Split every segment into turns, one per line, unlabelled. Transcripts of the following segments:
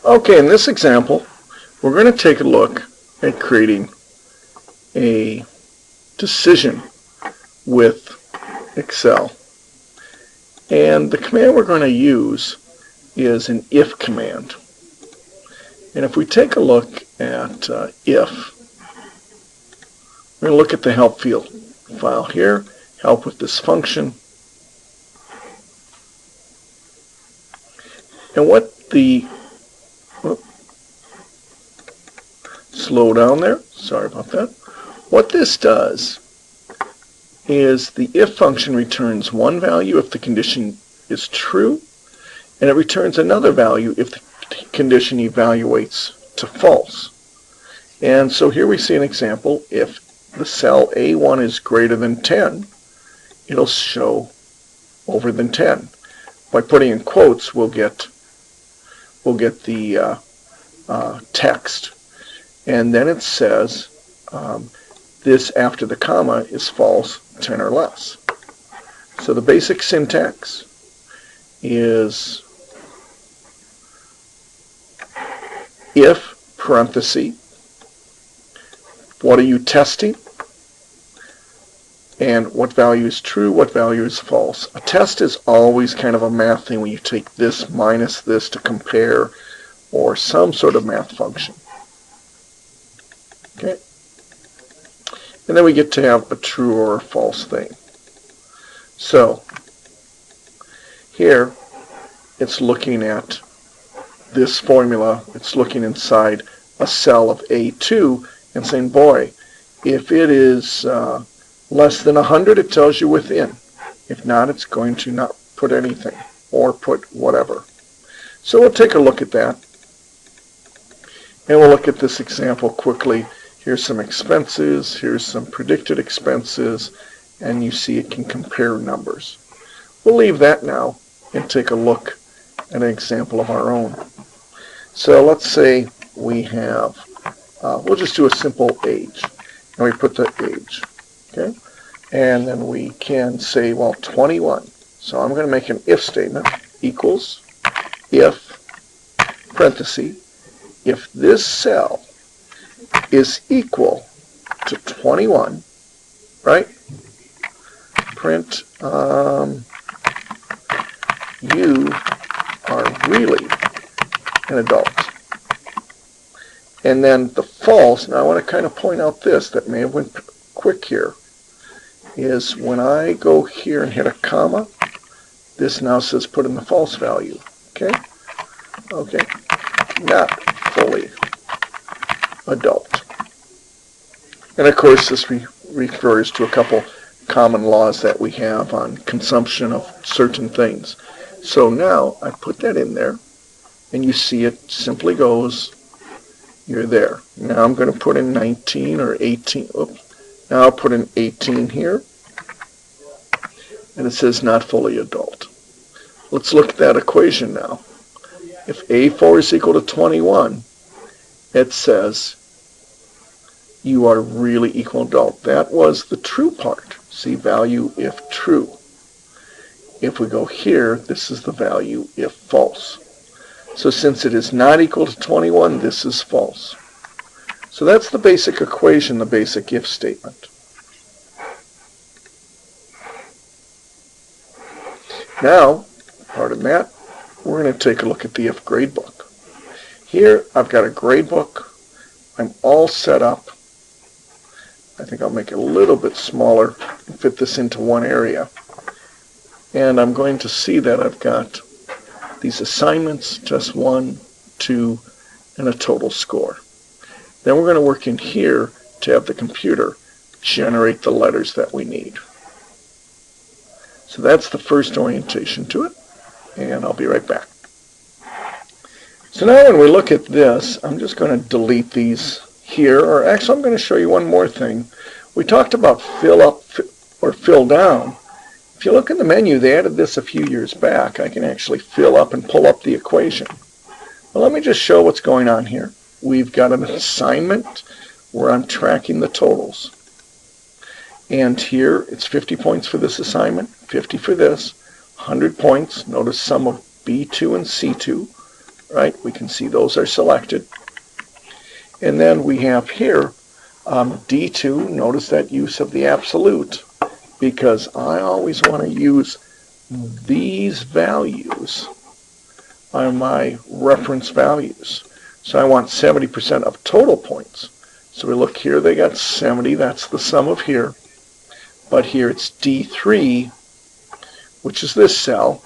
Okay, in this example, we're going to take a look at creating a decision with Excel. And the command we're going to use is an if command. And if we take a look at if, we're going to look at the help field file here, help with this function. And what the slow down there, sorry about that. What this does is the if function returns one value if the condition is true, and it returns another value if the condition evaluates to false. And so here we see an example. If the cell A1 is greater than 10, it'll show over than 10. By putting in quotes, we'll get the text. And then it says this after the comma is false, 10 or less. So the basic syntax is if parenthesis, what are you testing? And what value is true, what value is false. A test is always kind of a math thing when you take this minus this to compare, or some sort of math function. Okay. And then we get to have a true or a false thing. So here it's looking at this formula. It's looking inside a cell of A2 and saying, boy, if it is less than 100, it tells you within. If not, it's going to not put anything or put whatever. So we'll take a look at that. And we'll look at this example quickly. Here's some expenses, here's some predicted expenses, and you see it can compare numbers. We'll leave that now and take a look at an example of our own. So let's say we have, we'll just do a simple age. And we put the age, okay? And then we can say, well, 21. So I'm going to make an if statement, equals, if, parenthesis, if this cell is equal to 21, right? Print, you are really an adult. And then the false, now I want to kind of point out this, that may have went quick here, is when I go here and hit a comma, this now says put in the false value, okay? Okay, not fully adult. And of course this refers to a couple common laws that we have on consumption of certain things. So now I put that in there, and you see it simply goes, you're there. Now I'm going to put in 19 or 18. Oops. Now I'll put in 18 here, and it says not fully adult. Let's look at that equation now. If A4 is equal to 21, it says you are really equal adult. That was the true part. See, value if true. If we go here, this is the value if false. So since it is not equal to 21, this is false. So that's the basic equation, the basic if statement. Now, pardon that, we're going to take a look at the if gradebook. Here I've got a gradebook. I'm all set up. I think I'll make it a little bit smaller and fit this into one area. And I'm going to see that I've got these assignments, just 1, 2, and a total score. Then we're going to work in here to have the computer generate the letters that we need. So that's the first orientation to it, and I'll be right back. So now when we look at this, I'm just going to delete these here, or actually I'm going to show you one more thing. We talked about fill up or fill down. If you look in the menu, they added this a few years back. I can actually fill up and pull up the equation. Well, let me just show what's going on here. We've got an assignment where I'm tracking the totals. And here it's 50 points for this assignment, 50 for this, 100 points. Notice sum of B2 and C2 right? We can see those are selected. And then we have here D2. Notice that use of the absolute, because I always want to use these values are my reference values. So I want 70% of total points. So we look here, they got 70, that's the sum of here. But here it's D3, which is this cell,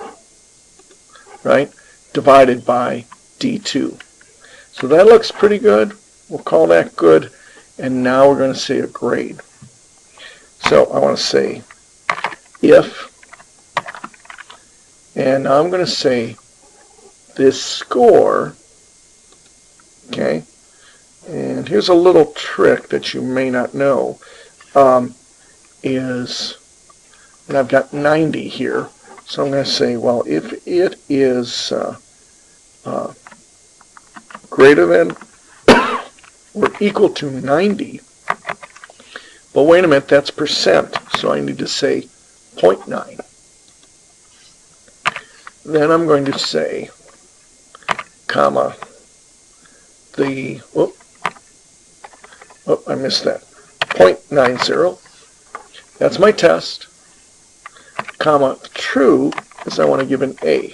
right, divided by D2. So that looks pretty good. We'll call that good. And now we're going to say a grade. So I want to say if, and now I'm going to say this score, okay, and here's a little trick that you may not know, is, and I've got 90 here, so I'm going to say, well, if it is greater than or equal to 90, but wait a minute, that's percent, so I need to say 0.9. Then I'm going to say, comma, the, I missed that, 0.90, that's my test, comma, true is I want to give an A.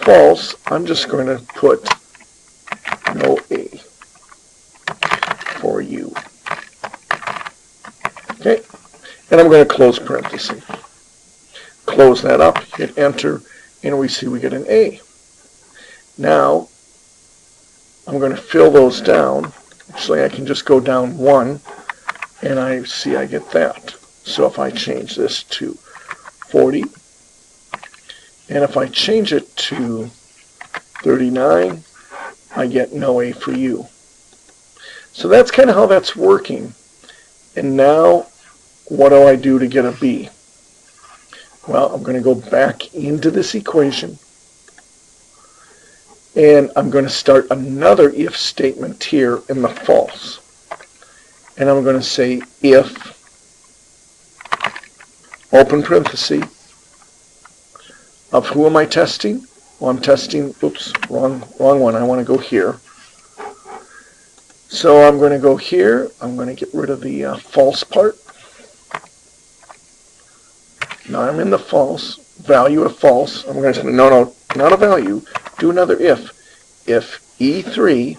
False, I'm just going to put no A for you. Okay, and I'm going to close parenthesis. Close that up, hit enter, and we see we get an A. Now, I'm going to fill those down. Actually, I can just go down one, and I see I get that. So if I change this to 40, and if I change it to 39, I get no A for you. So that's kind of how that's working. And now, what do I do to get a B? Well, I'm going to go back into this equation, and I'm going to start another if statement here in the false. And I'm going to say if, open parenthesis, of who am I testing? Well, I'm testing, oops, wrong one. I want to go here. So I'm going to go here. I'm going to get rid of the false part. Now I'm in the false, value of false. I'm going to say, no, not a value. Do another if. If E3,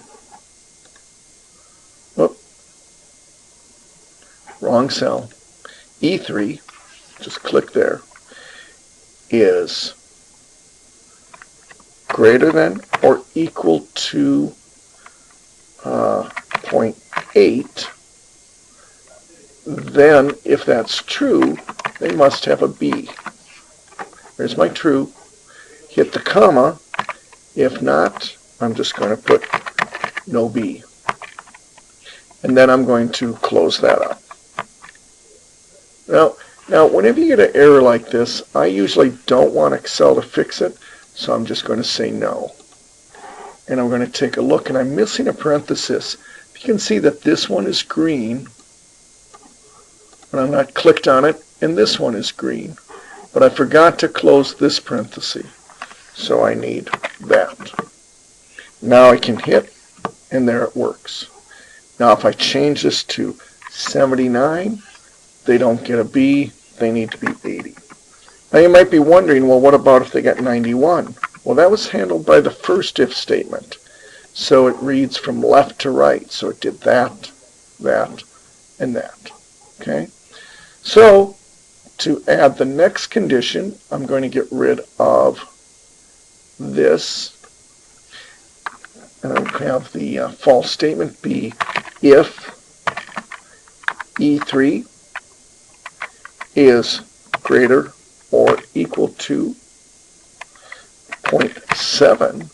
wrong cell, E3, just click there, is greater than or equal to 0.8, then if that's true, they must have a B. There's my true. Hit the comma. If not, I'm just going to put no B. And then I'm going to close that up. Now, whenever you get an error like this, I usually don't want Excel to fix it, so I'm just going to say no. And I'm going to take a look, and I'm missing a parenthesis. You can see that this one is green, but I'm not clicked on it, and this one is green. But I forgot to close this parenthesis, so I need that. Now I can hit, and there it works. Now if I change this to 79, they don't get a B, they need to be 80. Now you might be wondering, well, what about if they got 91? Well, that was handled by the first if statement. So it reads from left to right. So it did that, that, and that. Okay? So to add the next condition, I'm going to get rid of this. And I'll have the false statement be if E3 is greater or equal to 0.7,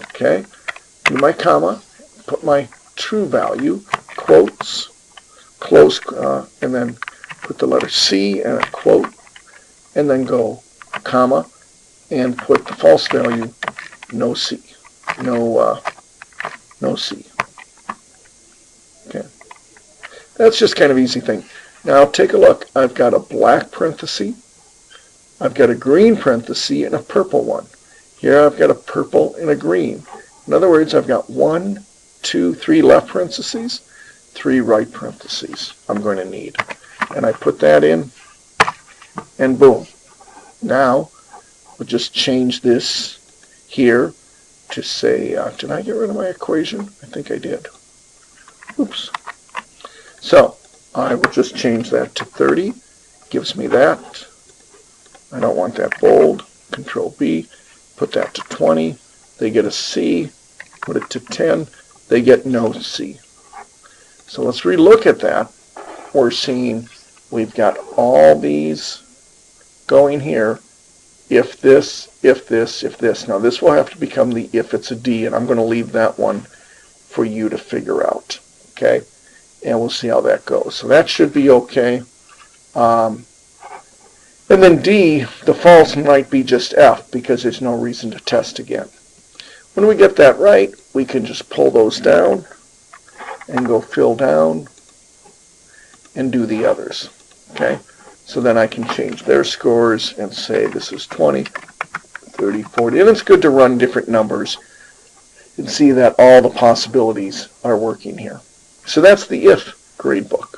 okay, do my comma, put my true value, quotes, close, and then put the letter C and a quote, and then go comma, and put the false value, no C, no C. Okay, that's just kind of easy thing. Now take a look. I've got a black parenthesis, I've got a green parenthesis, and a purple one. Here I've got a purple and a green. In other words, I've got 1, 2, 3 left parentheses, 3 right parentheses I'm going to need. And I put that in, and boom. Now, we'll just change this here to say, did I get rid of my equation? I think I did. Oops. So, I will just change that to 30. Gives me that. I don't want that bold. Control B. Put that to 20. They get a C. Put it to 10. They get no C. So let's relook at that. We're seeing we've got all these going here. If this, if this, if this. Now this will have to become the if it's a D, and I'm going to leave that one for you to figure out. Okay? And we'll see how that goes. So that should be okay. And then D, the false might be just F because there's no reason to test again. When we get that right, we can just pull those down and go fill down and do the others. Okay? So then I can change their scores and say this is 20, 30, 40. And it's good to run different numbers and see that all the possibilities are working here. So that's the if gradebook.